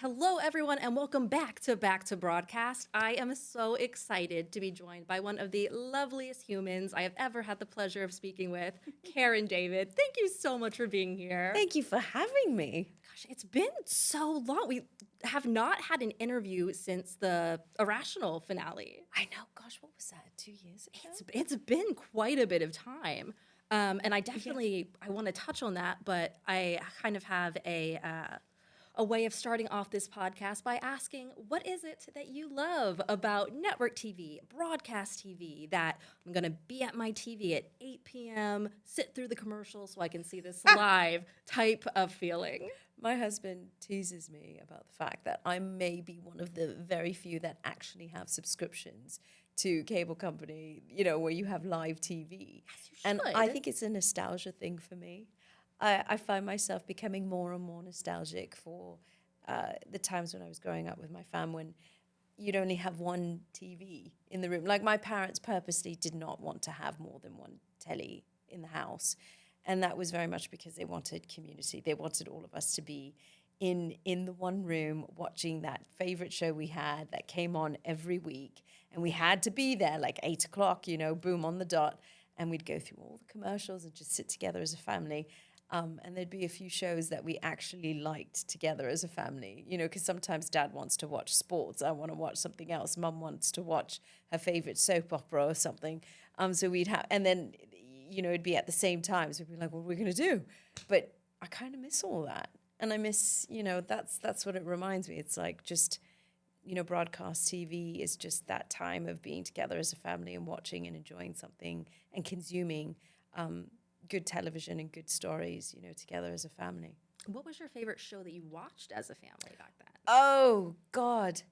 Hello, everyone, and welcome back to Broadcast. I am so excited to be joined by one of the loveliest humans I have ever had the pleasure of speaking with, Karen David. Thank you so much for being here. Thank you for having me. Gosh, it's been so long. We have not had an interview since the Irrational finale. I know, gosh, what was that? 2 years ago? It's been quite a bit of time. And I Yeah. definitely I want to touch on that, but I kind of have a way of starting off this podcast by asking, what is it that you love about network TV, broadcast TV, that I'm going to be at my TV at 8 p.m., sit through the commercials so I can see this live type of feeling? My husband teases me about the fact that I may be one of the very few that actually have subscriptions to cable company, where you have live TV. Yes, you And I should. think it's a nostalgia thing for me. I find myself becoming more and more nostalgic for the times when I was growing up with my fam when you'd only have one TV in the room. Like my parents purposely did not want to have more than one telly in the house. And that was very much because they wanted community. They wanted all of us to be in the one room watching that favorite show we had that came on every week. And we had to be there like 8 o'clock, boom on the dot. And we'd go through all the commercials and just sit together as a family. And there'd be a few shows that we actually liked together as a family, because sometimes dad wants to watch sports. I want to watch something else. Mum wants to watch her favorite soap opera or something. So we'd have, and then, it'd be at the same time. So we'd be like, what are we going to do? But I kind of miss all that. And I miss, that's what it reminds me. It's like just, broadcast TV is just that time of being together as a family and watching and enjoying something and consuming good television and good stories, together as a family. What was your favorite show that you watched as a family back then? Oh, God.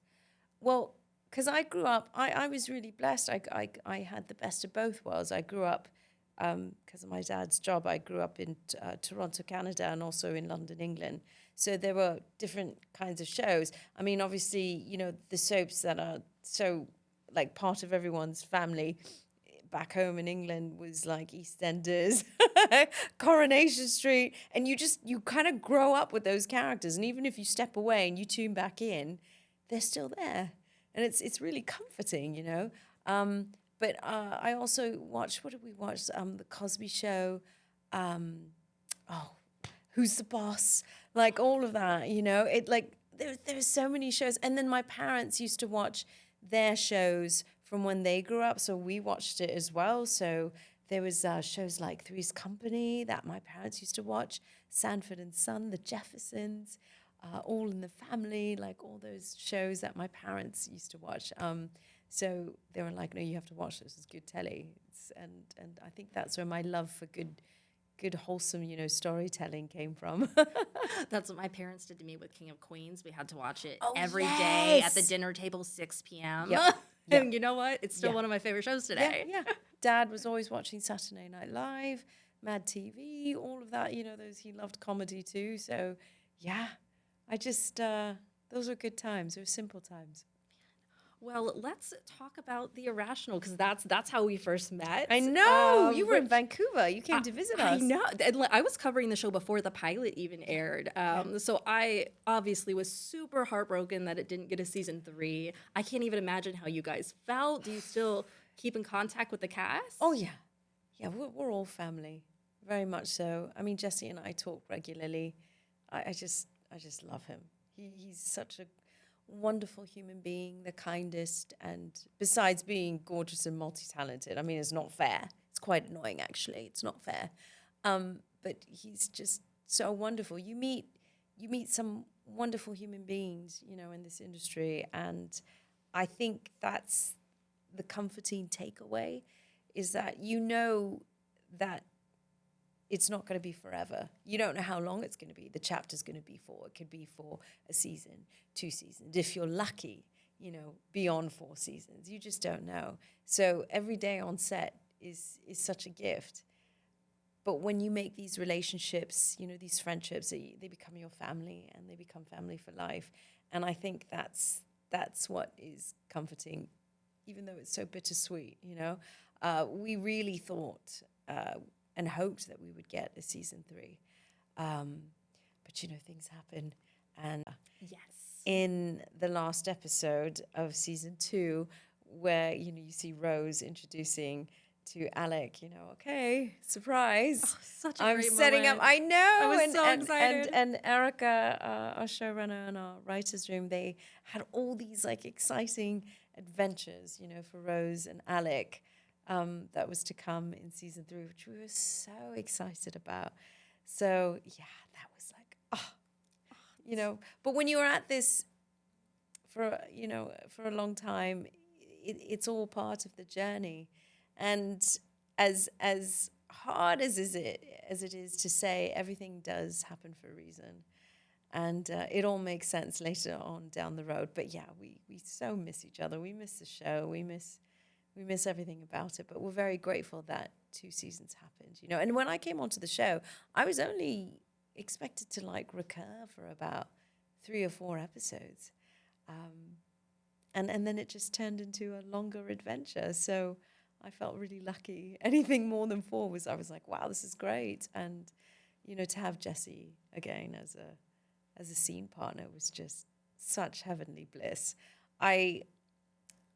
Well, because I grew up, I was really blessed. I had the best of both worlds. I grew up, because of my dad's job, I grew up in Toronto, Canada, and also in London, England. So there were different kinds of shows. I mean, obviously, the soaps that are so like part of everyone's family back home in England was like EastEnders, Coronation Street, and you kind of grow up with those characters, and even if you step away and you tune back in, they're still there, and it's really comforting. But I also watched, what did we watch? The Cosby Show. Oh, Who's the Boss? Like all of that, It like there's so many shows, and then my parents used to watch their shows from when they grew up, so we watched it as well. So there was shows like Three's Company that my parents used to watch, Sanford and Son, The Jeffersons, All in the Family, like all those shows that my parents used to watch. So they were like, "No, you have to watch this. It's good telly." And I think that's where my love for good wholesome, storytelling came from. That's what my parents did to me with King of Queens. We had to watch it Oh, every day at the yes. dinner table, 6 p.m. Yep. And Yep. you know what? It's still Yeah. one of my favorite shows Yeah, today. yeah. Dad was always watching Saturday Night Live, Mad TV, all of that. Those he loved comedy too. So, yeah, I just those were good times. They were simple times. Well, let's talk about the Irrational because that's how we first met. I know you were in Which Vancouver. You came to visit I us. know. And I was covering the show before the pilot even aired. So I obviously was super heartbroken that it didn't get a season 3. I can't even imagine how you guys felt. Do you still keep in contact with the cast? Oh yeah, yeah. We're all family, very much so. I mean, Jesse and I talk regularly. I just love him. He's such a wonderful human being, the kindest, and besides being gorgeous and multi-talented, I mean, it's not fair. It's quite annoying, actually. It's not fair. But he's just so wonderful. You meet some wonderful human beings, in this industry, and I think that's the comforting takeaway is that that it's not going to be forever. You don't know how long it's going to be. The chapter's going to be for. It could be for a season, 2 seasons. If you're lucky, beyond 4 seasons. You just don't know. So every day on set is such a gift. But when you make these relationships, these friendships, they become your family and they become family for life. And I think that's what is comforting, even though it's so bittersweet. We really thought and hoped that we would get a season 3. But things happen. And Yes. in the last episode of season 2, where you see Rose introducing to Alec, okay, surprise. Such a I'm great setting up. moment. I know. I was and, so and, excited. And Erica, our showrunner and our writers' room, they had all these like exciting adventures, for Rose and Alec, that was to come in season 3, which we were so excited about. So yeah, that was like, But when you are at this for a long time, it's all part of the journey, and as hard as it is to say, everything does happen for a reason, and it all makes sense later on down the road. But yeah, we so miss each other. We miss the show. We miss everything about it. But we're very grateful that 2 seasons happened. And when I came onto the show, I was only expected to like recur for about 3 or 4 episodes. And then it just turned into a longer adventure. So I felt really lucky. Anything more than 4 I was like, wow, this is great. And, to have Jessie again as a scene partner was just such heavenly bliss. I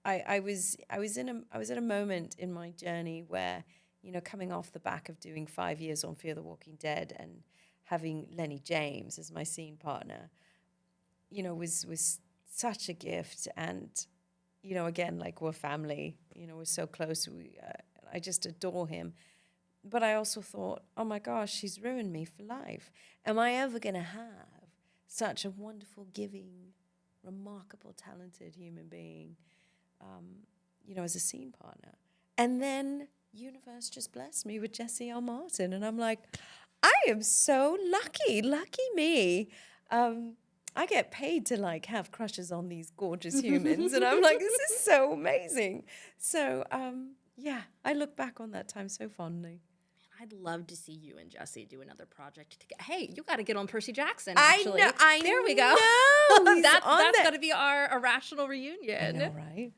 was at a moment in my journey where, coming off the back of doing 5 years on Fear the Walking Dead and having Lenny James as my scene partner, was such a gift. And, again, like, we're family, we're so close. I just adore him. But I also thought, oh my gosh, she's ruined me for life. Am I ever going to have such a wonderful, giving, remarkable, talented human being, as a scene partner? And then universe just blessed me with Jesse L. Martin. And I'm like, I am so lucky me. I get paid to like have crushes on these gorgeous humans. And I'm like, this is so amazing. So, yeah, I look back on that time so fondly. I'd love to see you and Jesse do another project together. Hey, you got to get on Percy Jackson, I actually. know. There we go. That's going to be our Irrational reunion. I know, right?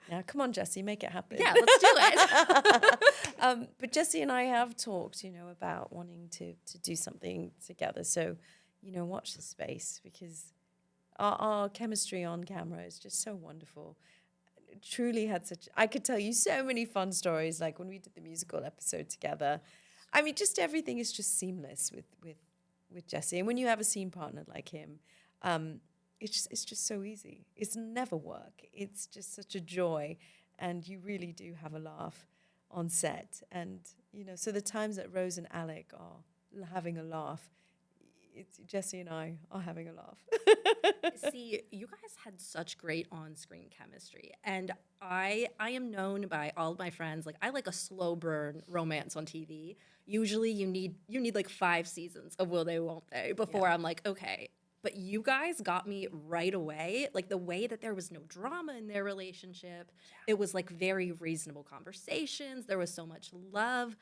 Yeah, come on, Jesse, make it happen. Yeah, let's do it. But Jesse and I have talked, about wanting to do something together. So, watch the space, because our chemistry on camera is just so wonderful. It truly had I could tell you so many fun stories, like when we did the musical episode together. I mean, just everything is just seamless with Jesse. And when you have a scene partner like him, it's just so easy. It's never work. It's just such a joy, and you really do have a laugh on set. And so the times that Rose and Alec are having a laugh, Jesse and I are having a laugh. See, you guys had such great on-screen chemistry, and I am known by all of my friends, like, I like a slow burn romance on TV. Usually you need like 5 seasons of Will They Won't They before I'm like, okay. But you guys got me right away. Like, the way that there was no drama in their relationship, it was like very reasonable conversations. There was so much love.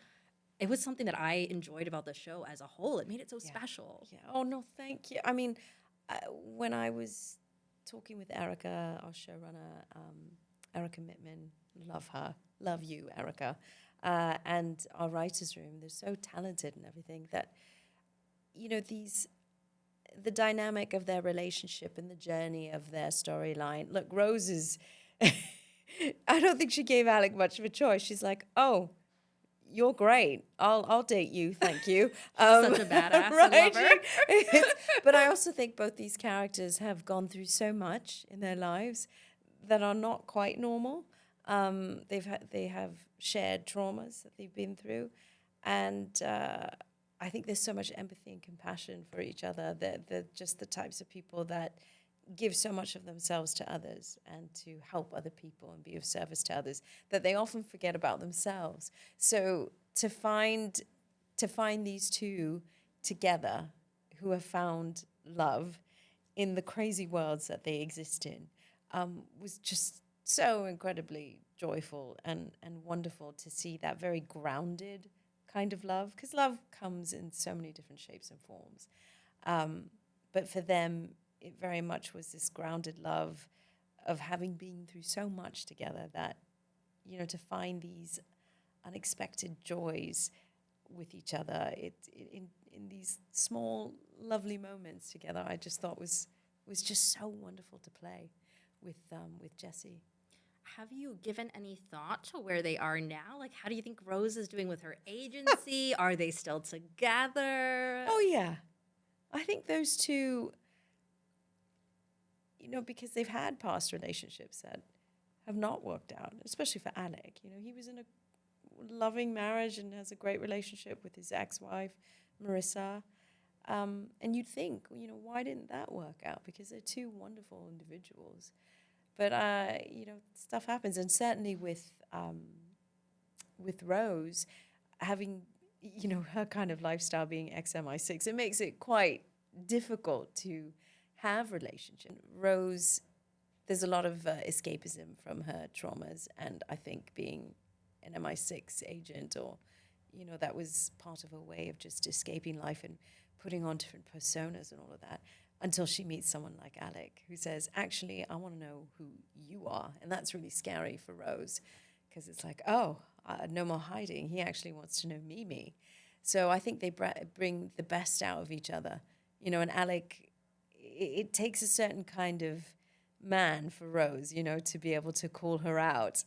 It was something that I enjoyed about the show as a whole. It made it so special. Yeah. Oh, no, thank you. I mean, when I was talking with Erica, our showrunner, Erica Mittman, love her. Love you, Erica. And our writers' room, they're so talented and everything that, the dynamic of their relationship and the journey of their storyline. Look, Rose is, I don't think she gave Alec much of a choice. She's like, oh, you're great. I'll date you. Thank you. Such a badass. Right? I love her. But I also think both these characters have gone through so much in their lives that are not quite normal. They have shared traumas that they've been through, and I think there's so much empathy and compassion for each other. They're just the types of people that give so much of themselves to others and to help other people and be of service to others that they often forget about themselves. So to find these two together, who have found love in the crazy worlds that they exist in, was just so incredibly joyful and wonderful to see that very grounded kind of love, because love comes in so many different shapes and forms. But for them, it very much was this grounded love of having been through so much together that, to find these unexpected joys with each other, in these small, lovely moments together, I just thought was was just so wonderful to play with Jessie. Have you given any thought to where they are now? Like, how do you think Rose is doing with her agency? Are they still together? Oh yeah, I think those two, because they've had past relationships that have not worked out, especially for Alec. He was in a loving marriage and has a great relationship with his ex-wife, Marissa. And you'd think, why didn't that work out? Because they're two wonderful individuals. But, stuff happens. And certainly with Rose, having, her kind of lifestyle being ex-MI6, it makes it quite difficult to have relationship. Rose, there's a lot of escapism from her traumas. And I think being an MI6 agent or, that was part of her way of just escaping life and putting on different personas and all of that, until she meets someone like Alec who says, actually, I want to know who you are. And that's really scary for Rose because it's like, no more hiding. He actually wants to know me. So I think they bring the best out of each other. And Alec, it takes a certain kind of man for Rose, to be able to call her out.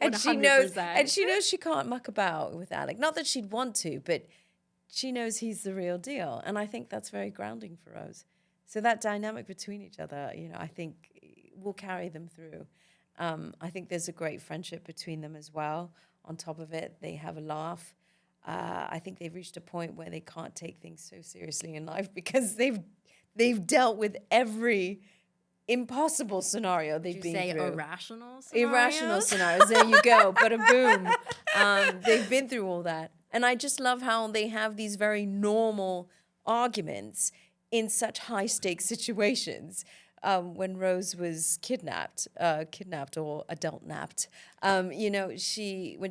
and 100%. she knows she can't muck about with Alec. Not that she'd want to, but she knows he's the real deal. And I think that's very grounding for Rose. So that dynamic between each other, I think will carry them through. I think there's a great friendship between them as well. On top of it, they have a laugh. I think they've reached a point where they can't take things so seriously in life because they've dealt with every impossible scenario they've been through. Irrational scenarios? Irrational scenarios. There you go. Bada boom. They've been through all that. And I just love how they have these very normal arguments in such high-stakes situations. When Rose was kidnapped or adult-napped, when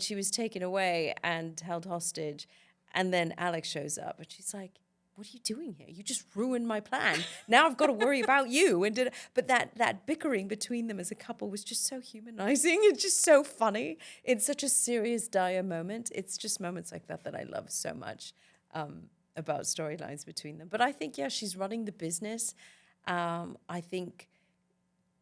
she was taken away and held hostage, and then Alex shows up, and she's like, what are you doing here? You just ruined my plan. Now I've got to worry about you. But that bickering between them as a couple was just so humanizing. It's just so funny. It's such a serious, dire moment. It's just moments like that I love so much about storylines between them. But I think, she's running the business. I think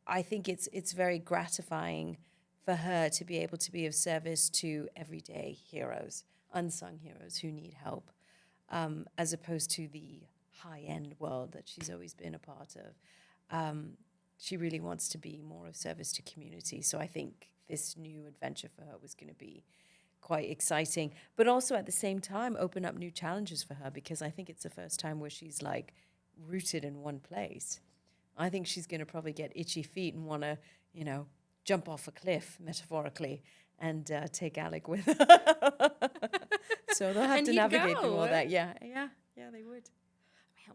it's very gratifying for her to be able to be of service to everyday heroes, unsung heroes who need help. As opposed to the high-end world that she's always been a part of. She really wants to be more of service to community. So I think this new adventure for her was going to be quite exciting. But also at the same time, open up new challenges for her because I think it's the first time where she's like rooted in one place. I think she's going to probably get itchy feet and want to, jump off a cliff, metaphorically, and take Alec with her. So they'll have to navigate through all that. Yeah, they would.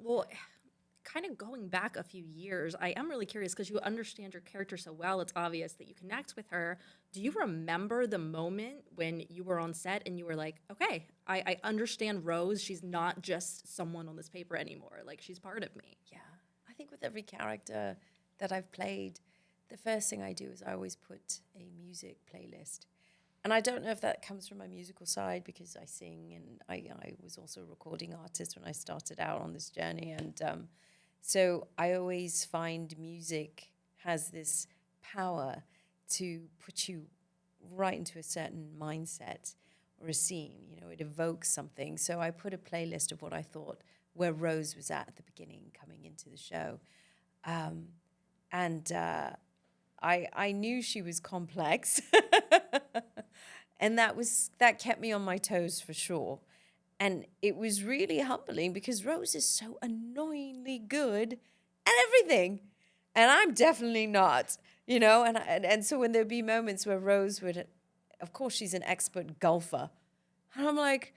Well, kind of going back a few years, I am really curious because you understand your character so well. It's obvious that you connect with her. Do you remember the moment when you were on set and you were like, okay, I understand Rose. She's not just someone on this paper anymore. Like, she's part of me. Yeah. I think with every character that I've played, the first thing I do is I always put a music playlist. And I don't know if that comes from my musical side because I sing and I was also a recording artist when I started out on this journey. And so I always find music has this power to put you right into a certain mindset or a scene. It evokes something. So I put a playlist of what I thought where Rose was at the beginning coming into the show. I knew she was complex. And that kept me on my toes for sure. And it was really humbling because Rose is so annoyingly good at everything. And I'm definitely not, and so when there'd be moments where Rose would, of course, she's an expert golfer. And I'm like,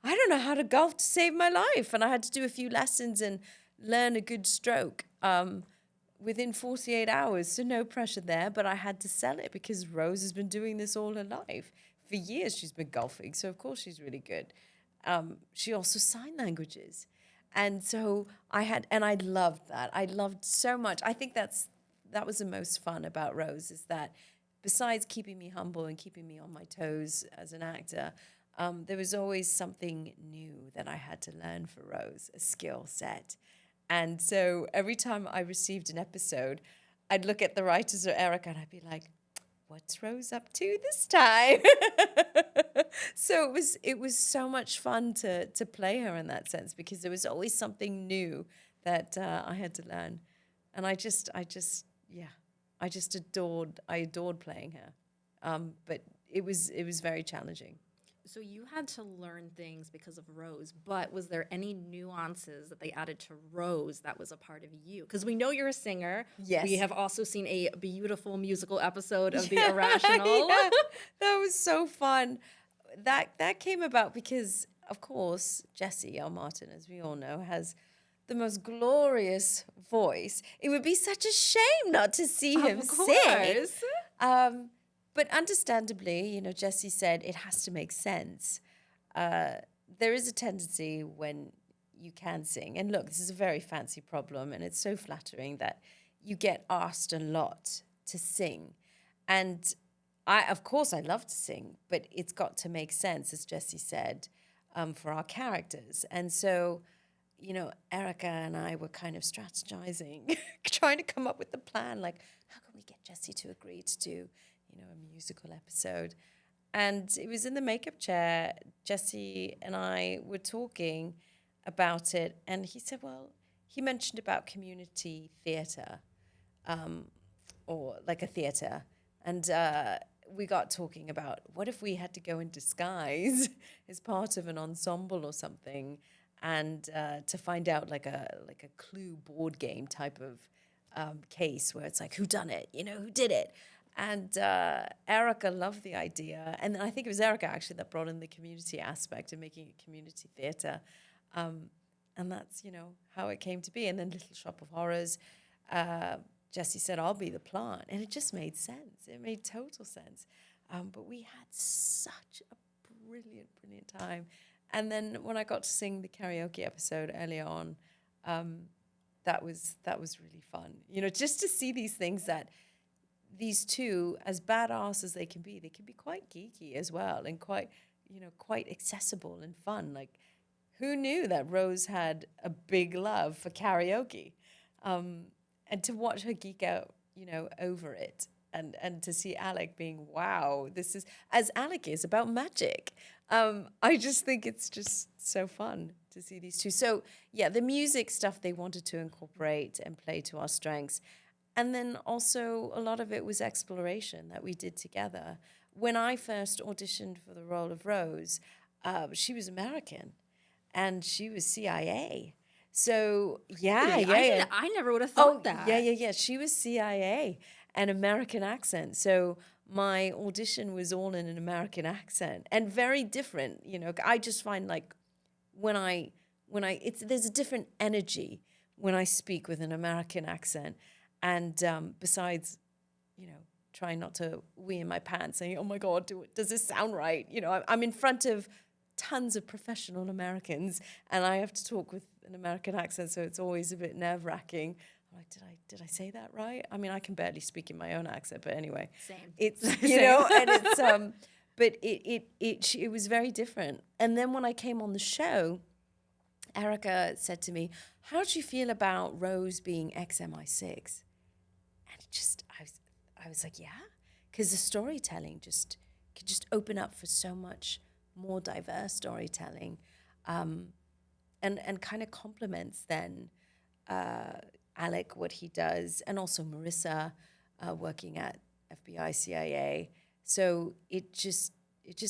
I don't know how to golf to save my life. And I had to do a few lessons and learn a good stroke within 48 hours. So no pressure there, but I had to sell it because Rose has been doing this all her life. For years, she's been golfing. So, of course, she's really good. She also sign languages. And so I loved that. I loved so much. I think that was the most fun about Rose is that besides keeping me humble and keeping me on my toes as an actor, there was always something new that I had to learn for Rose, a skill set. And so every time I received an episode, I'd look at the writers or Erica and I'd be like, what's Rose up to this time? So it was so much fun to play her in that sense, because there was always something new that I had to learn. And I adored playing her. But it was very challenging. So you had to learn things because of Rose, but was there any nuances that they added to Rose that was a part of you? Because we know you're a singer. Yes. We have also seen a beautiful musical episode of The Irrational. Yeah, that was so fun. That came about because, of course, Jesse L. Martin, as we all know, has the most glorious voice. It would be such a shame not to see him sing. But understandably, Jesse said it has to make sense. There is a tendency when you can sing, and look, this is a very fancy problem, and it's so flattering that you get asked a lot to sing. And of course, I love to sing, but it's got to make sense, as Jesse said, for our characters. And so, Erica and I were kind of strategizing, trying to come up with the plan, like, how can we get Jesse to agree to do a musical episode? And it was in the makeup chair. Jesse and I were talking about it, and he said, well, he mentioned about community theatre, or like a theatre. And we got talking about, what if we had to go in disguise as part of an ensemble or something, and to find out like a Clue board game type of case where it's like, who done it? Who did it? And Erica loved the idea. And I think it was Erica, actually, that brought in the community aspect and making it community theatre. And that's, how it came to be. And then Little Shop of Horrors, Jesse said, I'll be the plant. And it just made sense. It made total sense. But we had such a brilliant, brilliant time. And then when I got to sing the karaoke episode earlier on, that was really fun. Just to see these things that these two, as badass as they can be quite geeky as well, and quite accessible and fun. Like, who knew that Rose had a big love for karaoke? And to watch her geek out, over it, and to see Alec being, wow, this is, as Alec is, about magic. I just think it's just so fun to see these two. So, yeah, the music stuff they wanted to incorporate and play to our strengths. And then also a lot of it was exploration that we did together. When I first auditioned for the role of Rose, she was American, and she was CIA. So, yeah. I never would have thought that. Yeah. She was CIA, an American accent. So my audition was all in an American accent, and very different. I just find, like, there's a different energy when I speak with an American accent. And besides, trying not to wee in my pants, saying, oh my God, does this sound right? I'm in front of tons of professional Americans, and I have to talk with an American accent, so it's always a bit nerve-wracking. I'm like, did I say that right? I mean, I can barely speak in my own accent, but anyway. Same. It's, and it's, but it was very different. And then when I came on the show, Erica said to me, how do you feel about Rose being ex-MI6? And I was like, yeah, because the storytelling could just open up for so much more diverse storytelling, and kind of complements then Alec, what he does, and also Marissa working at FBI, CIA. So it just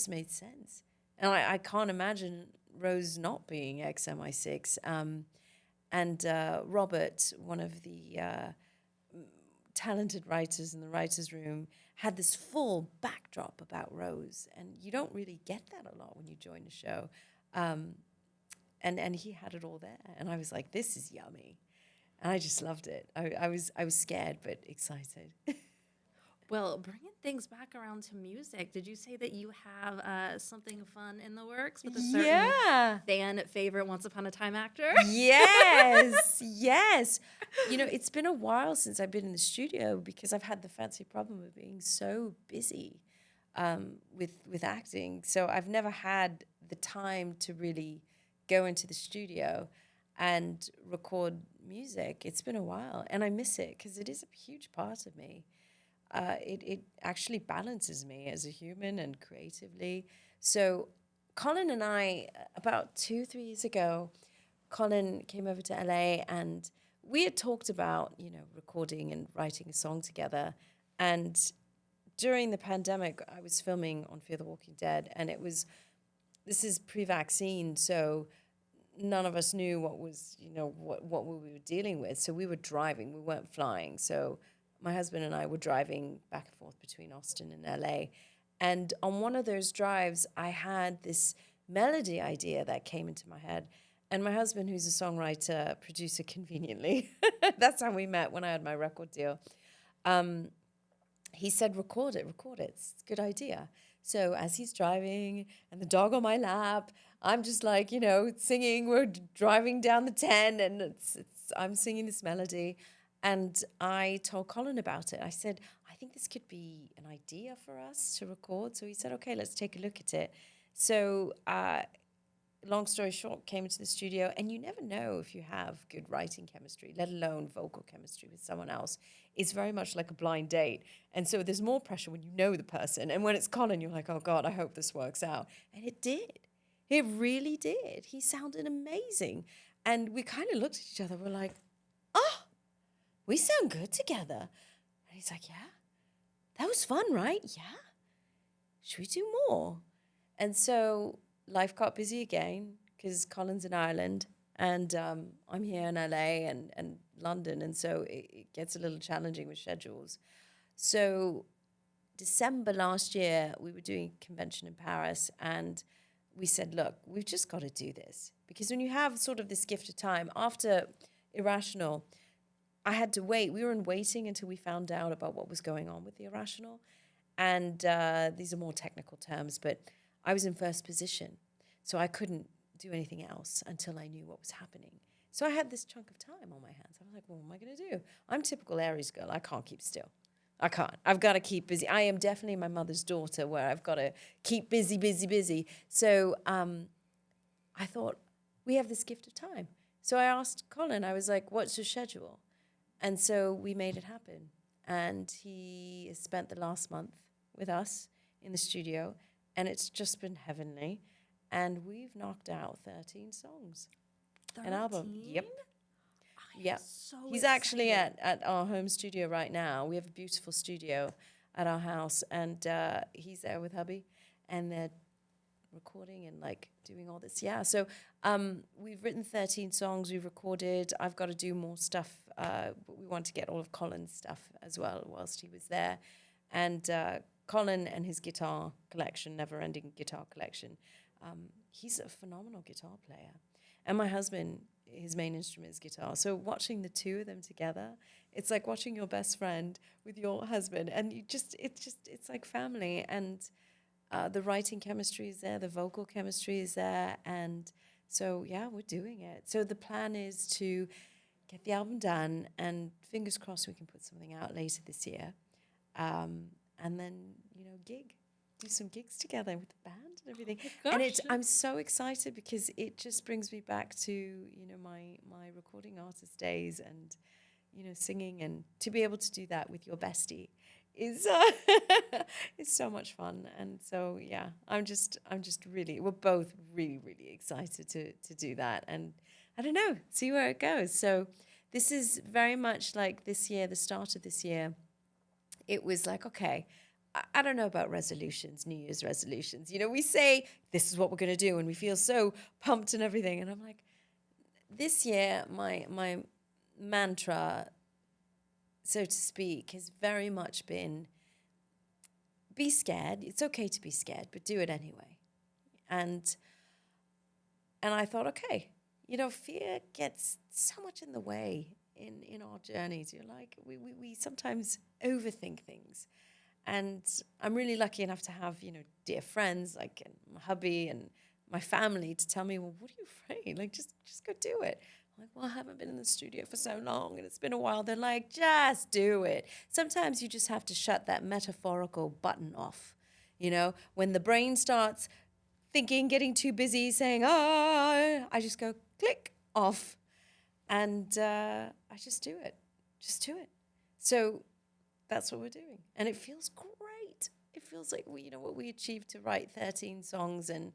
made sense, and I can't imagine Rose not being ex-MI6. And Robert, one of the talented writers in the writer's room, had this full backdrop about Rose. And you don't really get that a lot when you join a show. And he had it all there. And I was like, this is yummy. And I just loved it. I was scared, but excited. Well, bringing things back around to music, did you say that you have something fun in the works with a certain fan favorite Once Upon a Time actor? Yes. It's been a while since I've been in the studio because I've had the fancy problem of being so busy with acting. So I've never had the time to really go into the studio. and record music. It's been a while, and I miss it because it is a huge part of me. It actually balances me as a human and creatively. So Colin and I, about 2-3 years ago, Colin came over to LA, and we had talked about, recording and writing a song together. And during the pandemic, I was filming on Fear the Walking Dead, and this is pre-vaccine, so none of us knew what was, what we were dealing with. So we were driving, we weren't flying. So my husband and I were driving back and forth between Austin and LA. And on one of those drives, I had this melody idea that came into my head. And my husband, who's a songwriter, producer conveniently, that's how we met when I had my record deal. He said, record it, it's a good idea. So as he's driving and the dog on my lap, I'm just like, singing, we're driving down the 10 and I'm singing this melody. And I told Colin about it. I said, I think this could be an idea for us to record. So he said, okay, let's take a look at it. So long story short, came into the studio, and you never know if you have good writing chemistry, let alone vocal chemistry with someone else. It's very much like a blind date. And so there's more pressure when you know the person. And when it's Colin, you're like, oh God, I hope this works out. And it did. It really did. He sounded amazing. And we kind of looked at each other. We're like, oh, we sound good together. And he's like, yeah, that was fun, right? Yeah. Should we do more? And so life got busy again because Colin's in Ireland and I'm here in LA and London. And so it gets a little challenging with schedules. So December last year, we were doing a convention in Paris, and we said, look, we've just got to do this. Because when you have sort of this gift of time, after Irrational, I had to wait. We were in waiting until we found out about what was going on with the Irrational. And these are more technical terms, but I was in first position. So I couldn't do anything else until I knew what was happening. So I had this chunk of time on my hands. I was like, well, what am I going to do? I'm typical Aries girl. I can't keep still. I can't. I've got to keep busy. I am definitely my mother's daughter where I've got to keep busy, busy, busy. So I thought, we have this gift of time. So I asked Colin, I was like, what's your schedule? And so we made it happen. And he has spent the last month with us in the studio, and it's just been heavenly. And we've knocked out 13 songs. 13? An album. Yep. Yeah. So He's excited. actually at our home studio right now. We have a beautiful studio at our house, and he's there with hubby, and they're recording and doing all this. Yeah. So we've written 13 songs. We've recorded. I've got to do more stuff. But we want to get all of Colin's stuff as well whilst he was there. And Colin and his guitar collection, never-ending guitar collection. He's a phenomenal guitar player. And my husband, his main instrument is guitar. So watching the two of them together, it's like watching your best friend with your husband. And it's like family. And the writing chemistry is there, the vocal chemistry is there. And so, yeah, we're doing it. So the plan is to get the album done, and fingers crossed we can put something out later this year. And then, do some gigs together with the band and everything. Oh and I'm so excited because it just brings me back to, my recording artist days and, singing, and to be able to do that with your bestie is so much fun. And so, yeah, I'm just really, we're both really, really excited to do that. And I don't know, see where it goes. So this is very much like this year, the start of this year. It was like, okay, I don't know about resolutions, New Year's resolutions. We say, this is what we're going to do, and we feel so pumped and everything. And I'm like, this year, my mantra, so to speak, has very much been, be scared. It's okay to be scared, but do it anyway. And I thought, okay, fear gets so much in the way in our journeys. You're like, we sometimes overthink things. And I'm really lucky enough to have, dear friends like my hubby and my family to tell me, well, what are you afraid? Like, just go do it. I'm like, well, I haven't been in the studio for so long and it's been a while. They're like, just do it. Sometimes you just have to shut that metaphorical button off. When the brain starts thinking, getting too busy, saying, I just go click off. And I just do it. Just do it. So that's what we're doing. And it feels great. It feels like what we achieved to write 13 songs and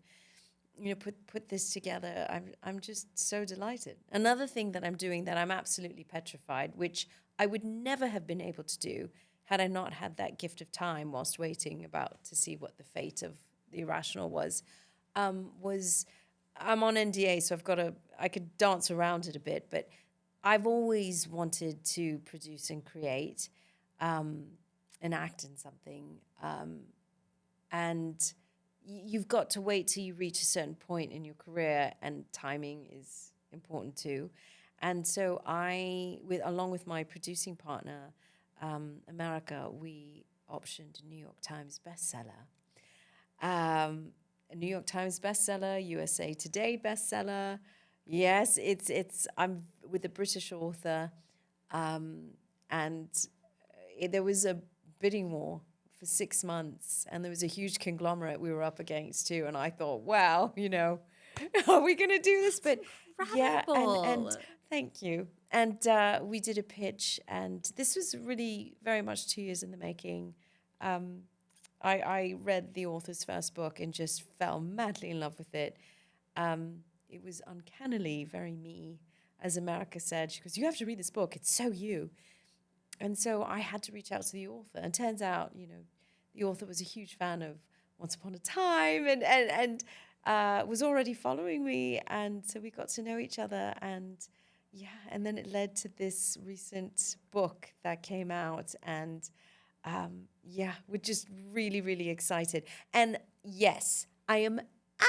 put this together. I'm just so delighted. Another thing that I'm doing that I'm absolutely petrified, which I would never have been able to do had I not had that gift of time whilst waiting to see what the fate of the Irrational was I'm on NDA, so I could dance around it a bit, but I've always wanted to produce and create and act in something. And you've got to wait till you reach a certain point in your career, and timing is important too. And so along with my producing partner, America, we optioned a New York Times bestseller. A New York Times bestseller, USA Today bestseller. Yes, I'm with a British author, and there was a bidding war for 6 months, and there was a huge conglomerate we were up against too. And I thought, wow, are we going to do this? But yeah, and thank you. And we did a pitch, and this was really very much 2 years in the making. I read the author's first book and just fell madly in love with it. It was uncannily very me, as America said. She goes, "You have to read this book. It's so you." And so I had to reach out to the author. And turns out, the author was a huge fan of Once Upon a Time and was already following me. And so we got to know each other. And and then it led to this recent book that came out. And we're just really, really excited. And yes, I am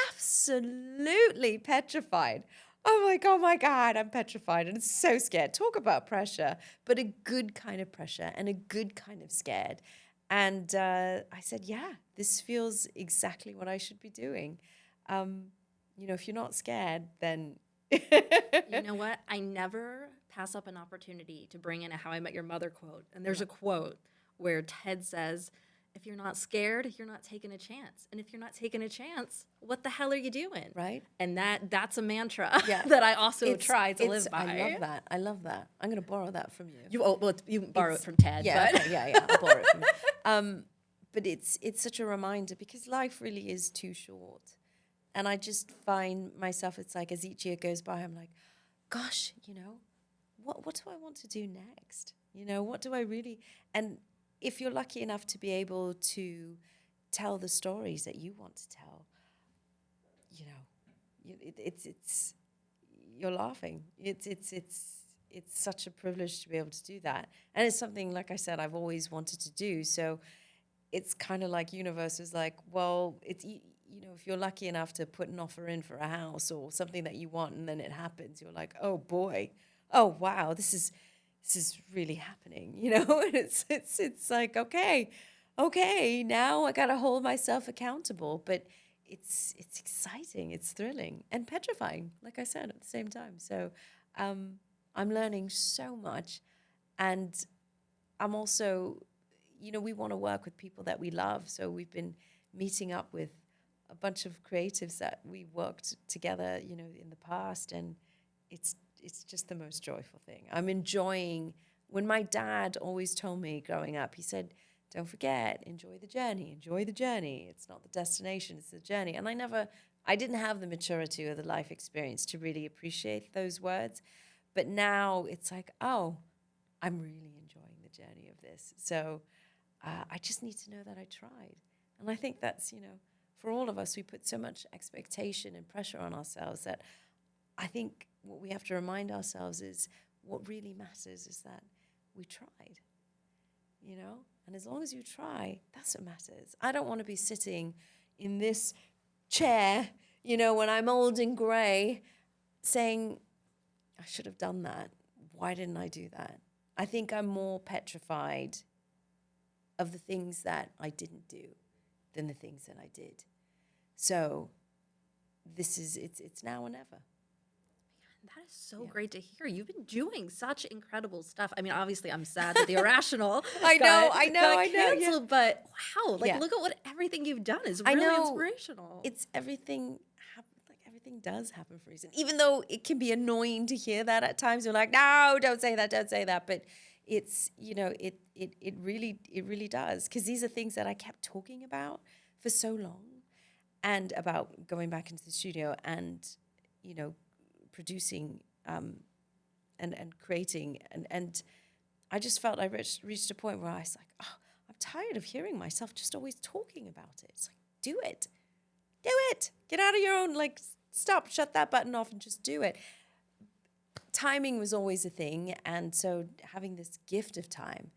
absolutely petrified. Oh my God, I'm petrified and so scared. Talk about pressure, but a good kind of pressure and a good kind of scared. And I said, this feels exactly what I should be doing. If you're not scared, then... You know what? I never pass up an opportunity to bring in a How I Met Your Mother quote. And there's a quote where Ted says, "If you're not scared, you're not taking a chance. And if you're not taking a chance, what the hell are you doing?" Right. And that's a mantra that I also try to live by. I love that. I'm going to borrow that from you. You borrow it from Ted. Yeah, but. okay, I'll borrow it from you. But it's such a reminder, because life really is too short. And I just find myself, it's like as each year goes by, I'm like, gosh, what do I want to do next? What do I really... And if you're lucky enough to be able to tell the stories that you want to tell, it's you're laughing. It's such a privilege to be able to do that. And it's something, like I said, I've always wanted to do. So it's kind of like universe is like, well, it's... if you're lucky enough to put an offer in for a house or something that you want, and then it happens, you're like, oh boy, oh wow, this is really happening, And it's like, okay, now I gotta hold myself accountable, but it's exciting, it's thrilling and petrifying, like I said, at the same time. So I'm learning so much, and I'm also, we want to work with people that we love, so we've been meeting up with a bunch of creatives that we worked together, in the past, and it's just the most joyful thing. I'm enjoying, when my dad always told me growing up, he said, don't forget, enjoy the journey. It's not the destination, it's the journey. And I didn't have the maturity or the life experience to really appreciate those words. But now it's like, oh, I'm really enjoying the journey of this. So I just need to know that I tried. And I think that's, for all of us, we put so much expectation and pressure on ourselves that I think what we have to remind ourselves is what really matters is that we tried, And as long as you try, that's what matters. I don't want to be sitting in this chair, when I'm old and gray, saying, I should have done that. Why didn't I do that? I think I'm more petrified of the things that I didn't do than the things that I did. So it's now or never. That is so great to hear. You've been doing such incredible stuff. I mean, obviously, I'm sad that the Irrational got canceled, but wow, look at what everything you've done is really inspirational. It's everything everything does happen for a reason. Even though it can be annoying to hear that at times, you're like, no, don't say that, don't say that. But it's, it really does. Because these are things that I kept talking about for so long, and about going back into the studio and, producing and creating. And I just felt I reached a point where I was like, oh, I'm tired of hearing myself just always talking about it. It's like, do it. Do it. Get out of your own, stop, shut that button off and just do it. Timing was always a thing. And so having this gift of time,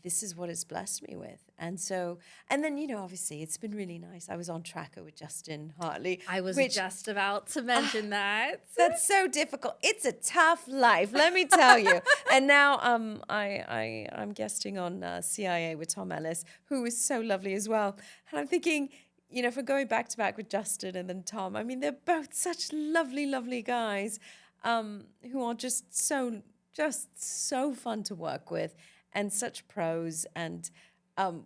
this is what it's blessed me with. And so, and then, obviously it's been really nice. I was on Tracker with Justin Hartley. I was just about to mention that. That's so difficult. It's a tough life, let me tell you. And now I'm guesting on CIA with Tom Ellis, who is so lovely as well. And I'm thinking, for going back to back with Justin and then Tom, I mean, they're both such lovely, lovely guys who are just so fun to work with. And such pros. And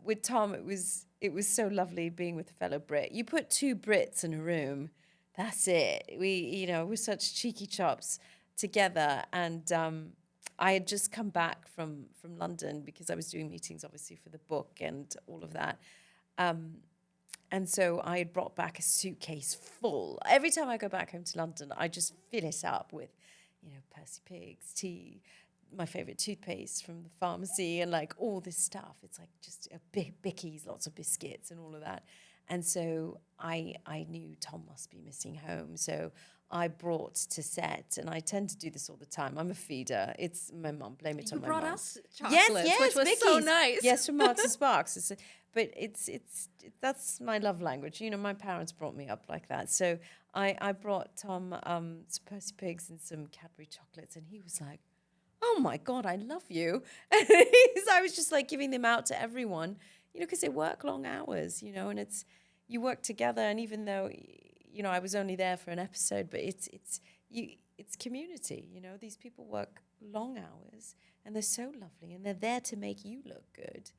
with Tom, it was so lovely being with a fellow Brit. You put two Brits in a room, that's it. We're such cheeky chops together. And I had just come back from London because I was doing meetings, obviously, for the book and all of that. And so I had brought back a suitcase full. Every time I go back home to London, I just fill it up with, Percy Pigs, tea, my favorite toothpaste from the pharmacy, and all this stuff. It's just a big bickies, lots of biscuits and all of that. And so I knew Tom must be missing home. So I brought to set, and I tend to do this all the time. I'm a feeder. It's my mum. Blame it on my mum. You brought us chocolates, yes, which was Mickey's. so nice. Yes, from Marks and Sparks. But that's my love language. My parents brought me up like that. So I brought Tom some Percy Pigs and some Cadbury chocolates, and he was like, oh my God, I love you. And I was just giving them out to everyone, because they work long hours, and you work together. And even though, I was only there for an episode, but it's community, these people work long hours and they're so lovely and they're there to make you look good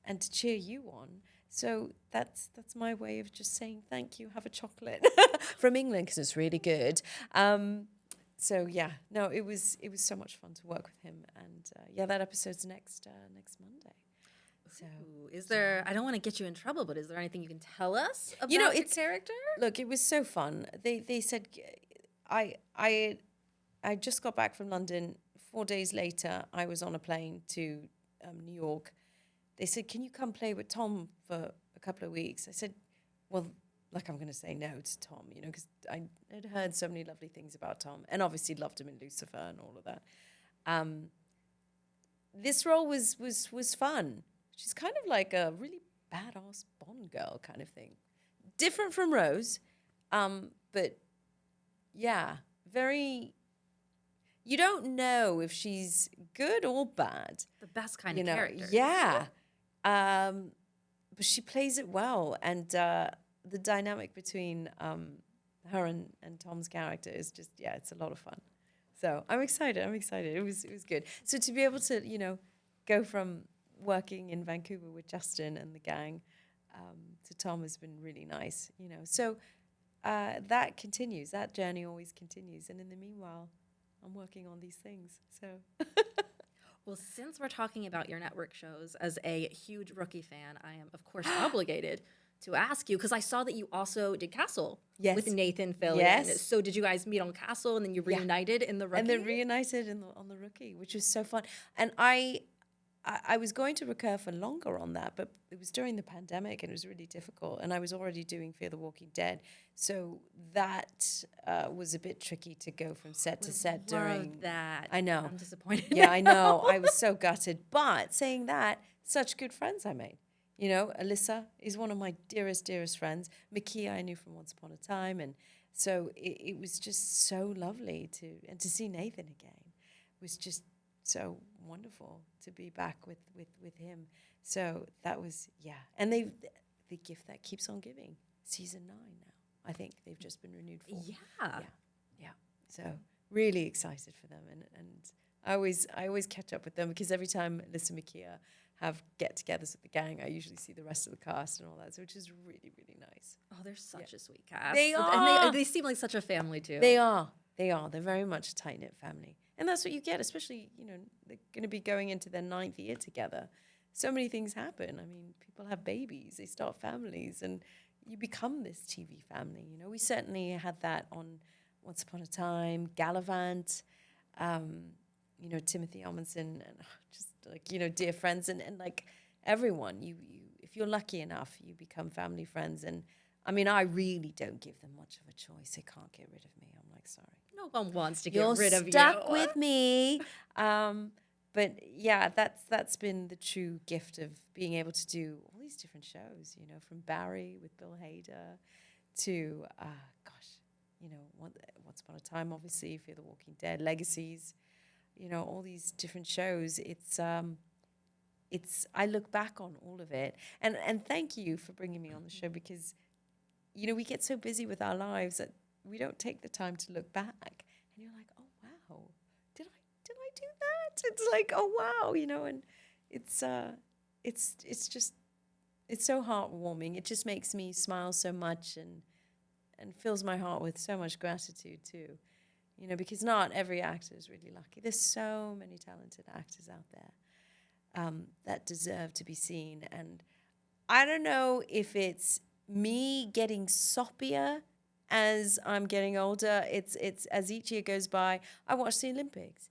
and to cheer you on. So that's my way of just saying thank you, have a chocolate from England because it's really good. So it was so much fun to work with him, and that episode's next Monday. So is there? I don't want to get you in trouble, but is there anything you can tell us about your character? Look, it was so fun. They said, I just got back from London. 4 days later, I was on a plane to New York. They said, can you come play with Tom for a couple of weeks? I said, well, I'm going to say no to Tom, because I had heard so many lovely things about Tom and obviously loved him in Lucifer and all of that. This role was fun. She's kind of like a really badass Bond girl kind of thing. Different from Rose, but very... You don't know if she's good or bad. The best kind of character. Yeah. But she plays it well. And the dynamic between her and Tom's character is just, it's a lot of fun. So I'm excited. It was good. So to be able to, go from working in Vancouver with Justin and the gang to Tom has been really nice, So that continues. That journey always continues. And in the meanwhile, I'm working on these things. So... Well, since we're talking about your network shows, as a huge Rookie fan, I am, of course, obligated to ask you, because I saw that you also did Castle with Nathan Fillion. Yes. So did you guys meet on Castle and then you reunited in the Rookie? And then reunited on the Rookie, which was so fun. And I was going to recur for longer on that, but it was during the pandemic and it was really difficult. And I was already doing Fear the Walking Dead. So that was a bit tricky to go from set to set during that. I know. I'm disappointed. Yeah, I know. I was so gutted. But saying that, such good friends I made. Alyssa is one of my dearest friends. Makia I knew from Once Upon a Time. And so it was just so lovely to see Nathan again. It was just so wonderful to be back with him. So that was, and the gift that keeps on giving, season 9 now. I think they've just been renewed for. Yeah. So really excited for them, and I always catch up with them because every time Alyssa Makia have get-togethers with the gang, I usually see the rest of the cast and all that, so which is really, really nice. Oh, they're such a sweet cast. They And are. they seem like such a family too. They are. They're very much a tight-knit family. And that's what you get, especially, they're going to be going into their 9th year together. So many things happen. I mean, people have babies, they start families, and you become this TV family. We certainly had that on Once Upon a Time, Gallivant, Timothy Amundsen, and just like, dear friends, and like everyone. You if you're lucky enough, you become family friends. And I mean, I really don't give them much of a choice. They can't get rid of me. I'm like, sorry. No one wants to get You're rid of you. stuck with me. But yeah, that's been the true gift of being able to do all these different shows, from Barry with Bill Hader to, Once Upon a Time, obviously, Fear the Walking Dead, Legacies, all these different shows. I look back on all of it. And thank you for bringing me on the show, because, we get so busy with our lives that we don't take the time to look back. And you're like, oh, wow, did I do that? It's like, oh, wow, and it's so heartwarming. It just makes me smile so much and fills my heart with so much gratitude too, because not every actor is really lucky. There's so many talented actors out there that deserve to be seen. And I don't know if it's me getting soppier as I'm getting older. It's as each year goes by, I watch the Olympics.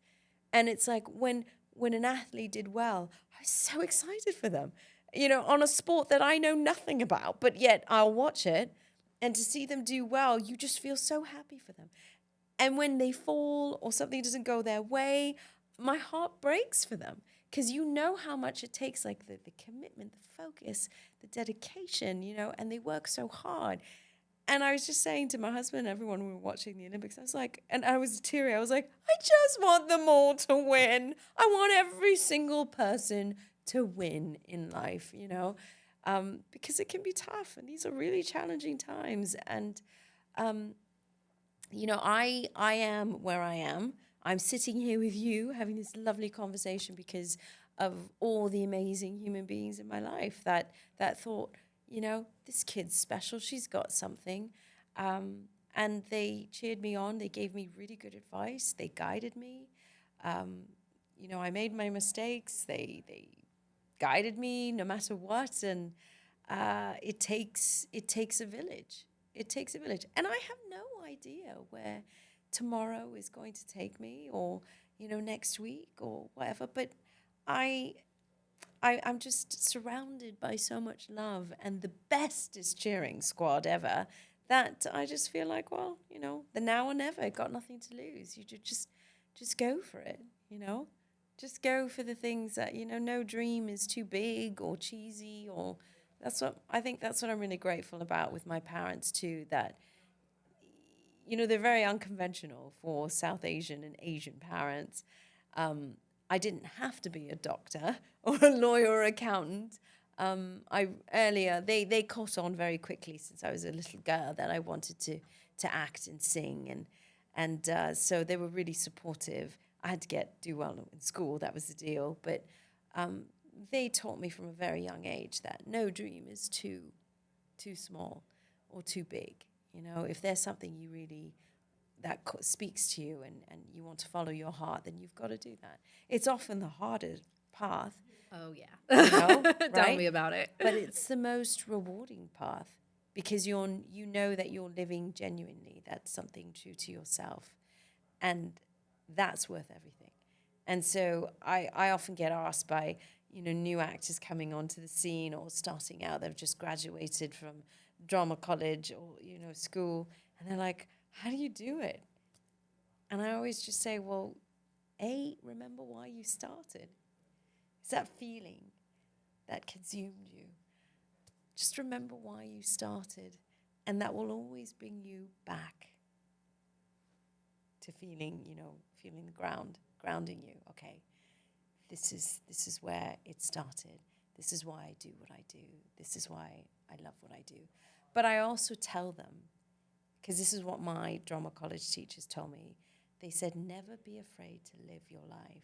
And it's like when an athlete did well, I was so excited for them, on a sport that I know nothing about, but yet I'll watch it. And to see them do well, you just feel so happy for them. And when they fall or something doesn't go their way, my heart breaks for them, because how much it takes, like the commitment, the focus, the dedication, and they work so hard. And I was just saying to my husband and everyone when we were watching the Olympics, I was like, and I was teary, I was like, I just want them all to win. I want every single person to win in life, because it can be tough, and these are really challenging times. And, I am where I am. I'm sitting here with you having this lovely conversation because of all the amazing human beings in my life that thought, this kid's special. She's got something. And they cheered me on. They gave me really good advice. They guided me. I made my mistakes. They guided me no matter what. And it takes a village. It takes a village. And I have no idea where tomorrow is going to take me, or, next week or whatever. But I'm just surrounded by so much love and the bestest cheering squad ever, that I just feel like, well, the now or never, got nothing to lose. You just go for it, Just go for the things that, no dream is too big or cheesy, or that's what I'm really grateful about with my parents too, that, they're very unconventional for South Asian and Asian parents. I didn't have to be a doctor or a lawyer or accountant. They caught on very quickly since I was a little girl that I wanted to act and sing, and so they were really supportive. I had to do well in school, that was the deal. But they taught me from a very young age that no dream is too small or too big. If there's something you really that speaks to you and you want to follow your heart, then you've got to do that. It's often the hardest path. Oh, yeah. Right? Tell me about it. But it's the most rewarding path, because you know that you're living genuinely. That's something true to yourself. And that's worth everything. And so I often get asked by, new actors coming onto the scene or starting out. They've just graduated from drama college or, school. And they're like, how do you do it? And I always just say, well, remember why you started. It's that feeling that consumed you. Just remember why you started, and that will always bring you back to feeling the grounding you. Okay, this is where it started. This is why I do what I do. This is why I love what I do. But I also tell them, because this is what my drama college teachers told me. They said, never be afraid to live your life.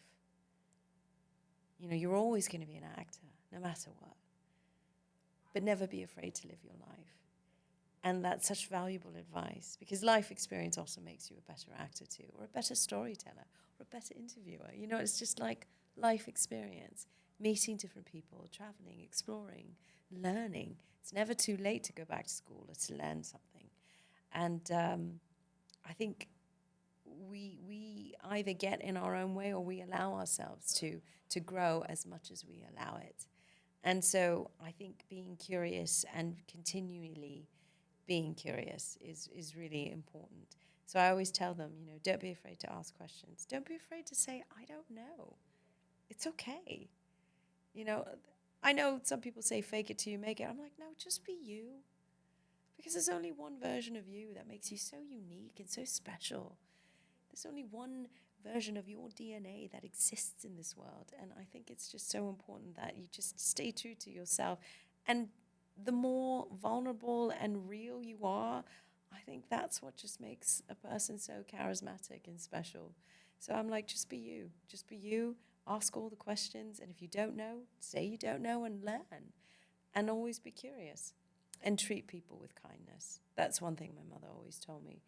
You know, you're always going to be an actor, no matter what. But never be afraid to live your life. And that's such valuable advice, because life experience also makes you a better actor too, or a better storyteller, or a better interviewer. You know, it's just like life experience, meeting different people, traveling, exploring, learning. It's never too late to go back to school or to learn something. And I think we either get in our own way, or we allow ourselves to grow as much as we allow it. And so I think being curious and continually being curious is really important. So I always tell them, you know, don't be afraid to ask questions. Don't be afraid to say, I don't know. It's okay. You know, I know some people say fake it till you make it. I'm like, no, just be you. Because there's only one version of you that makes you so unique and so special. There's only one version of your DNA that exists in this world. And I think it's just so important that you just stay true to yourself. And the more vulnerable and real you are, I think that's what just makes a person so charismatic and special. So I'm like, just be you. Just be you. Ask all the questions. And if you don't know, say you don't know and learn. And always be curious. And treat people with kindness. That's one thing my mother always told me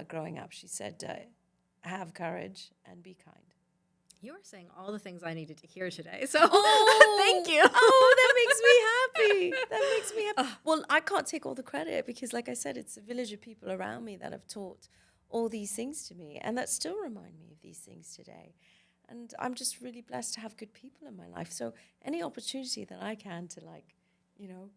growing up. She said, have courage and be kind. You were saying all the things I needed to hear today. So thank you. Oh, that makes me happy. That makes me happy. Well, I can't take all the credit because, like I said, it's a village of people around me that have taught all these things to me and that still remind me of these things today. And I'm just really blessed to have good people in my life. So any opportunity that I can to, like, you know,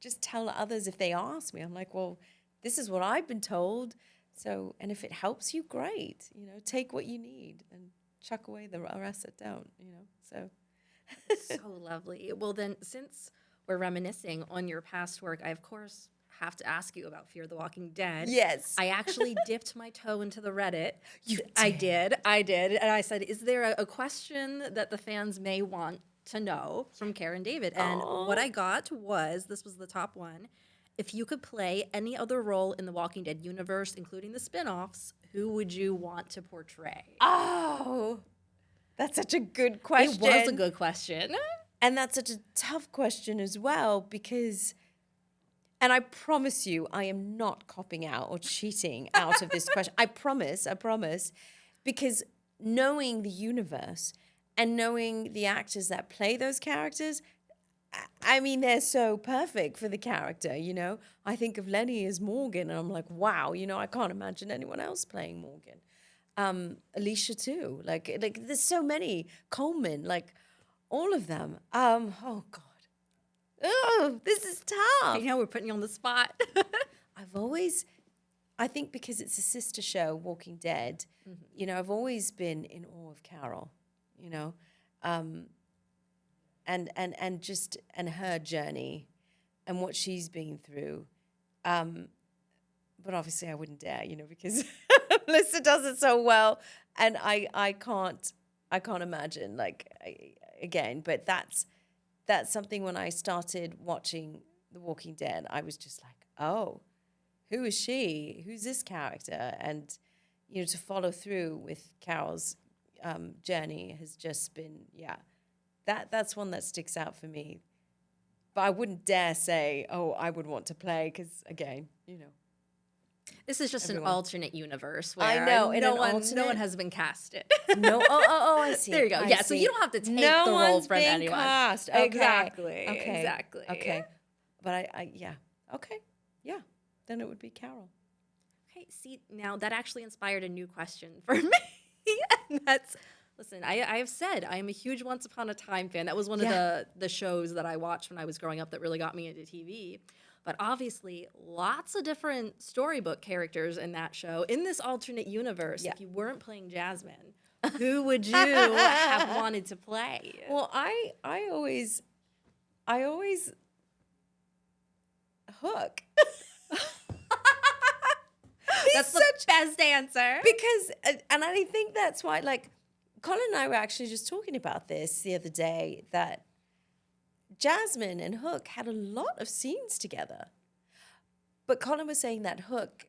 just tell others if they ask me, I'm like, well, this is what I've been told. So, and if it helps you, great. You know, take what you need and chuck away the rest that don't, you know, so. So lovely. Well, then, since we're reminiscing on your past work, I, of course, have to ask you about Fear the Walking Dead. Yes. I actually dipped my toe into the Reddit. You did. I did. And I said, is there a question that the fans may want to know from Karen David? And what I got was, this was the top one. If you could play any other role in the Walking Dead universe, including the spin-offs, who would you want to portray? Oh, that's such a good question. It was a good question. And that's such a tough question as well because, and I promise you, I am not copping out or cheating out of this question. I promise, because knowing the universe and knowing the actors that play those characters, I mean, they're so perfect for the character, you know? I think of Lenny as Morgan, and I'm like, wow, you know, I can't imagine anyone else playing Morgan. Alicia, too. Like there's so many. Coleman, like, all of them. Oh, God. Oh, this is tough. You know, we're putting you on the spot. I think because it's a sister show, Walking Dead, you know, I've always been in awe of Carol, you know? And her journey and what she's been through. But obviously I wouldn't dare, you know, because Melissa does it so well. And I can't imagine, like, again, but that's something when I started watching The Walking Dead, I was just like, oh, who is she? Who's this character? And, you know, to follow through with Carol's journey has just been, that's one that sticks out for me. But I wouldn't dare say, oh, I would want to play, because, again, you know. This is just Everyone. an alternate universe where I know, no one has been casted. No, I see. There you go. I Yeah, see. so you don't have to take no the role one's from been anyone. Cast. Okay. Exactly. Okay. But I okay. Yeah. Then it would be Carol. Okay, see, now that actually inspired a new question for me. And that's, listen, I have said I am a huge Once Upon a Time fan. That was one of the shows that I watched when I was growing up that really got me into TV. But obviously, lots of different storybook characters in that show. In this alternate universe, if you weren't playing Jasmine, who would you have wanted to play? Well, I always Hook. That's the best answer. Because, and I think that's why, like, Colin and I were actually just talking about this the other day, that Jasmine and Hook had a lot of scenes together. But Colin was saying that Hook,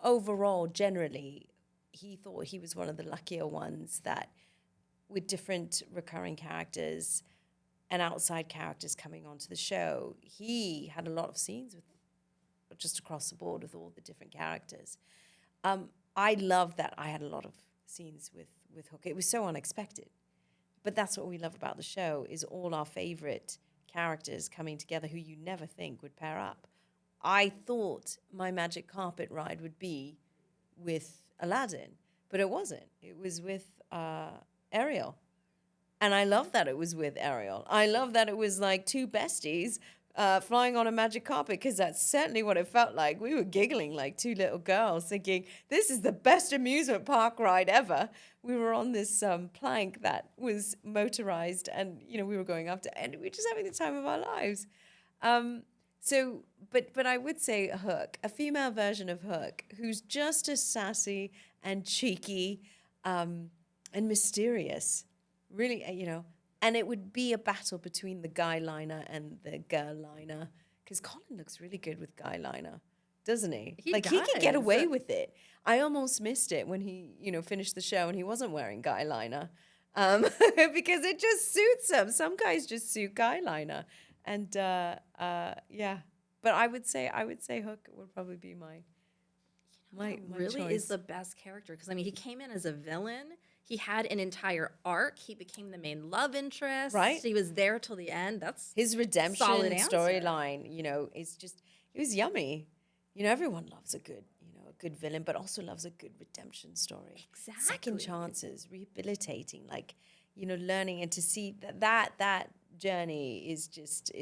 overall, generally, he thought he was one of the luckier ones that with different recurring characters and outside characters coming onto the show, he had a lot of scenes with just across the board with all the different characters. I love that I had a lot of scenes with Hook. It was so unexpected. But that's what we love about the show, is all our favorite characters coming together who you never think would pair up. I thought my magic carpet ride would be with Aladdin, but it wasn't. It was with Ariel. And I love that it was with Ariel. I love that it was like two besties flying on a magic carpet, because that's certainly what it felt like. We were giggling like two little girls, thinking, this is the best amusement park ride ever. We were on this plank that was motorized, and, you know, we were going up to, and we were just having the time of our lives. But I would say Hook, a female version of Hook, who's just as sassy and cheeky and mysterious. Really, you know, and it would be a battle between the guy liner and the girl liner, because Colin looks really good with guy liner, doesn't he? He He could get does. away with it. I almost missed it when he, you know, finished the show and he wasn't wearing guy liner, because it just suits him. Some guys just suit guy liner, and yeah. But I would say Hook would probably be my Really choice. is the best character, because I mean, he came in as a villain. He had an entire arc. He became the main love interest. Right. He was there till the end. That's His redemption solid answer. storyline, you know, is just, it was yummy. You know, everyone loves a good villain, but also loves a good redemption story. Exactly. Second chances, rehabilitating, like, you know, learning, and to see that journey is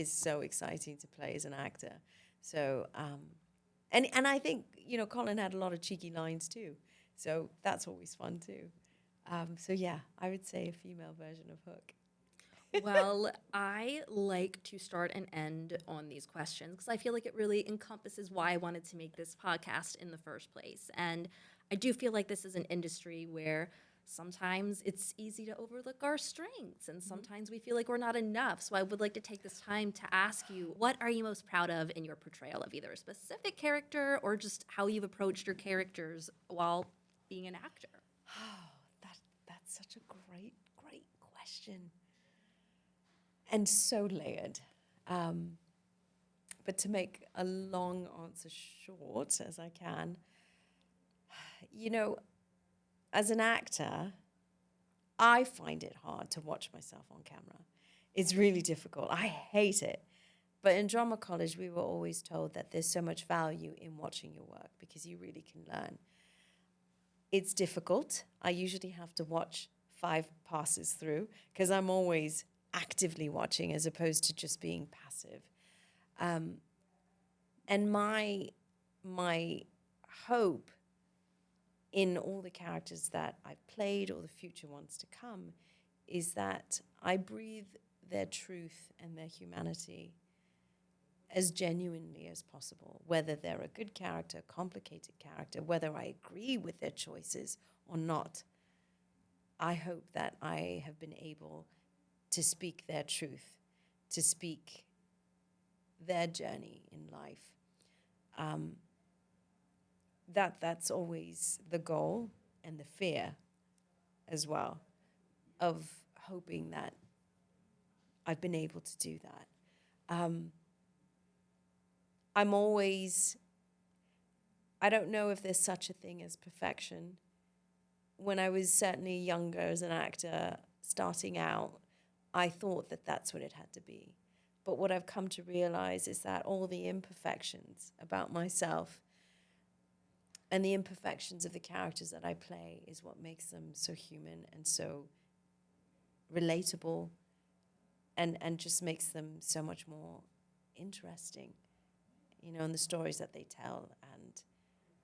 so exciting to play as an actor. So, and I think, you know, Colin had a lot of cheeky lines too. So that's always fun too. So yeah, I would say a female version of Hook. Well, I like to start and end on these questions because I feel like it really encompasses why I wanted to make this podcast in the first place. And I do feel like this is an industry where sometimes it's easy to overlook our strengths, and sometimes we feel like we're not enough. So I would like to take this time to ask you, what are you most proud of in your portrayal of either a specific character or just how you've approached your characters while being an actor? That's such a great question. And so layered. But to make a long answer short as I can, you know, as an actor, I find it hard to watch myself on camera. It's really difficult. I hate it. But in drama college, we were always told that there's so much value in watching your work because you really can learn. It's difficult. I usually have to watch 5 passes through because I'm always actively watching as opposed to just being passive. And my hope in all the characters that I've played or the future ones to come is that I breathe their truth and their humanity as genuinely as possible, whether they're a good character, complicated character, whether I agree with their choices or not. I hope that I have been able to speak their truth, to speak their journey in life. That's always the goal and the fear as well of hoping that I've been able to do that. I don't know if there's such a thing as perfection. When I was certainly younger as an actor, starting out, I thought that that's what it had to be. But what I've come to realize is that all the imperfections about myself and the imperfections of the characters that I play is what makes them so human and so relatable and just makes them so much more interesting, you know, in the stories that they tell and,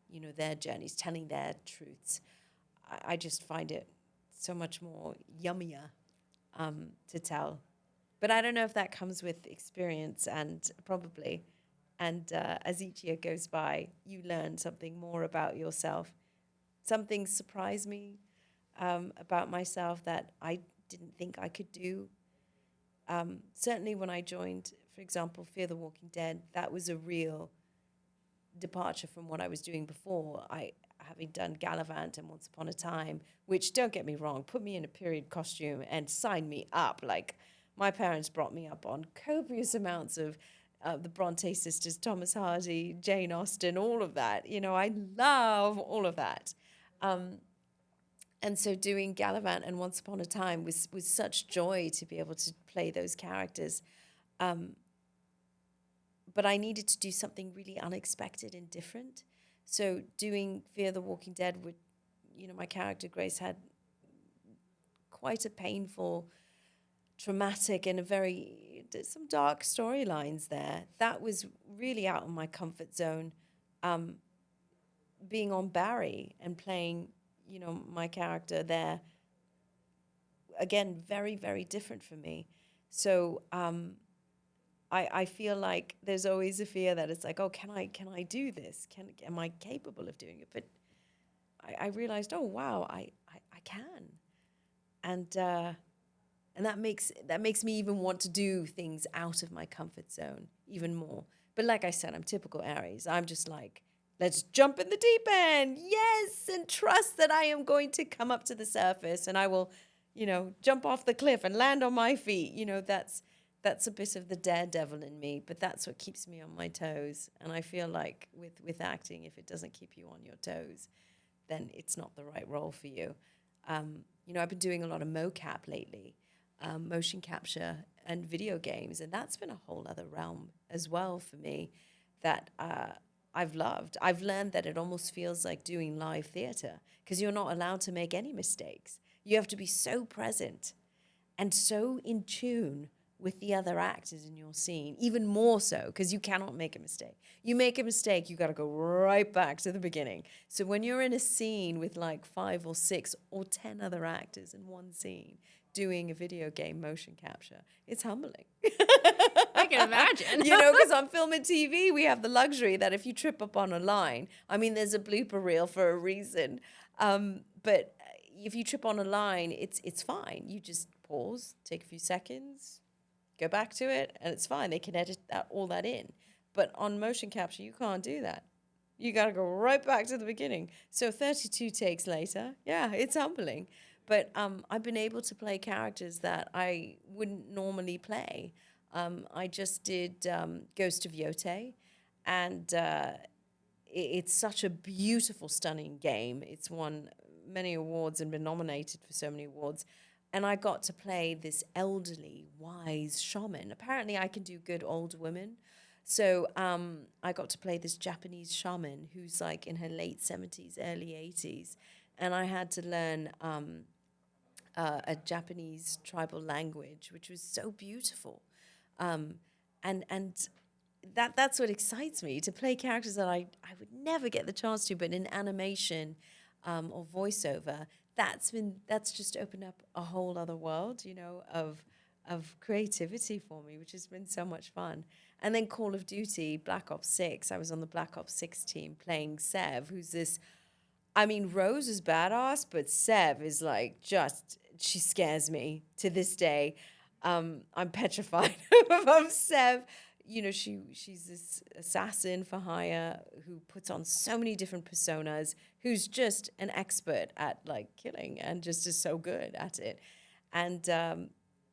you know, their journeys, telling their truths. I just find it so much more yummier to tell. But I don't know if that comes with experience, and probably. And as each year goes by, you learn something more about yourself. Something surprised me about myself that I didn't think I could do. Certainly when I joined, for example, Fear the Walking Dead, that was a real departure from what I was doing before. I having done Gallivant and Once Upon a Time, which, don't get me wrong, put me in a period costume and signed me up. Like, my parents brought me up on copious amounts of the Bronte sisters, Thomas Hardy, Jane Austen, all of that. You know, I love all of that. And so doing Gallivant and Once Upon a Time was such joy to be able to play those characters. But I needed to do something really unexpected and different. So doing Fear the Walking Dead would, you know, my character Grace had quite a painful, traumatic, and some dark storylines there. That was really out of my comfort zone. Being on Barry and playing, you know, my character there, again, very, very different for me. So I feel like there's always a fear that it's like, oh, can I do this? Am I capable of doing it? But I realized, oh wow, I can, and that makes me even want to do things out of my comfort zone even more. But like I said, I'm typical Aries. I'm just like, let's jump in the deep end, yes, and trust that I am going to come up to the surface, and I will, you know, jump off the cliff and land on my feet. You know, that's a bit of the daredevil in me, but that's what keeps me on my toes. And I feel like with acting, if it doesn't keep you on your toes, then it's not the right role for you. You know, I've been doing a lot of mocap lately, motion capture and video games, and that's been a whole other realm as well for me that I've loved. I've learned that it almost feels like doing live theater because you're not allowed to make any mistakes. You have to be so present and so in tune with the other actors in your scene, even more so, because you cannot make a mistake. You make a mistake, you got to go right back to the beginning. So when you're in a scene with like 5 or 6 or 10 other actors in one scene doing a video game motion capture, it's humbling. I can imagine. You know, because on film and TV, we have the luxury that if you trip up on a line, I mean, there's a blooper reel for a reason. But if you trip on a line, it's fine. You just pause, take a few seconds, go back to it, and it's fine. They can edit all that in. But on motion capture, you can't do that. You got to go right back to the beginning. So 32 takes later, yeah, it's humbling. But I've been able to play characters that I wouldn't normally play. I just did Ghost of Yotei, and it's such a beautiful, stunning game. It's won many awards and been nominated for so many awards. And I got to play this elderly, wise shaman. Apparently, I can do good old women. So I got to play this Japanese shaman who's like in her late 70s, early 80s. And I had to learn a Japanese tribal language, which was so beautiful. And that's what excites me, to play characters that I would never get the chance to, but in animation or voiceover, that's just opened up a whole other world, you know, of creativity for me, which has been so much fun. And then Call of Duty, Black Ops 6, I was on the Black Ops 6 team playing Sev, who's this, I mean, Rose is badass, but Sev is like she scares me to this day. I'm petrified of Sev. You know, she's this assassin for hire who puts on so many different personas, who's just an expert at like killing and just is so good at it. And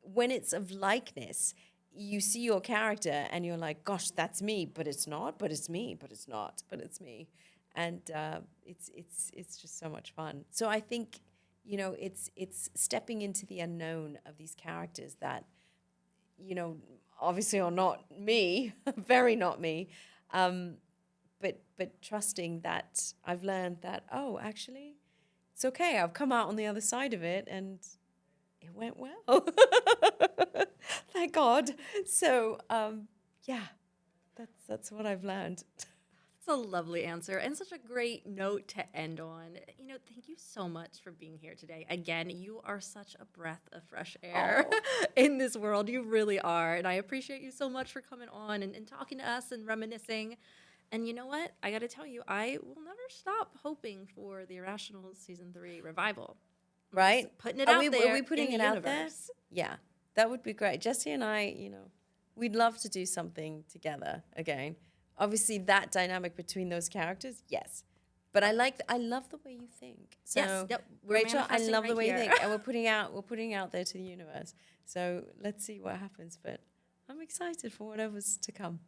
when it's of likeness, you see your character and you're like, gosh, that's me, but it's not, but it's me, but it's not, but it's me. And it's just so much fun. So I think, you know, it's stepping into the unknown of these characters that, you know, obviously are not me, very not me, but trusting that I've learned that, oh, actually, it's okay. I've come out on the other side of it, and it went well. Thank God. So, yeah, that's what I've learned. That's a lovely answer and such a great note to end on. You know, thank you so much for being here today. Again, you are such a breath of fresh air in this world. You really are. And I appreciate you so much for coming on and talking to us and reminiscing. And you know what? I got to tell you, I will never stop hoping for the Irrational Season 3 revival. Right? Just putting it out there. Are we putting it out there? Yeah, that would be great. Jessie and I, you know, we'd love to do something together again. Obviously, that dynamic between those characters, yes. But I love the way you think. So Yes, yep, we're Rachel, I manifesting love the right way you here. think, and we're putting out there to the universe. So let's see what happens. But I'm excited for whatever's to come.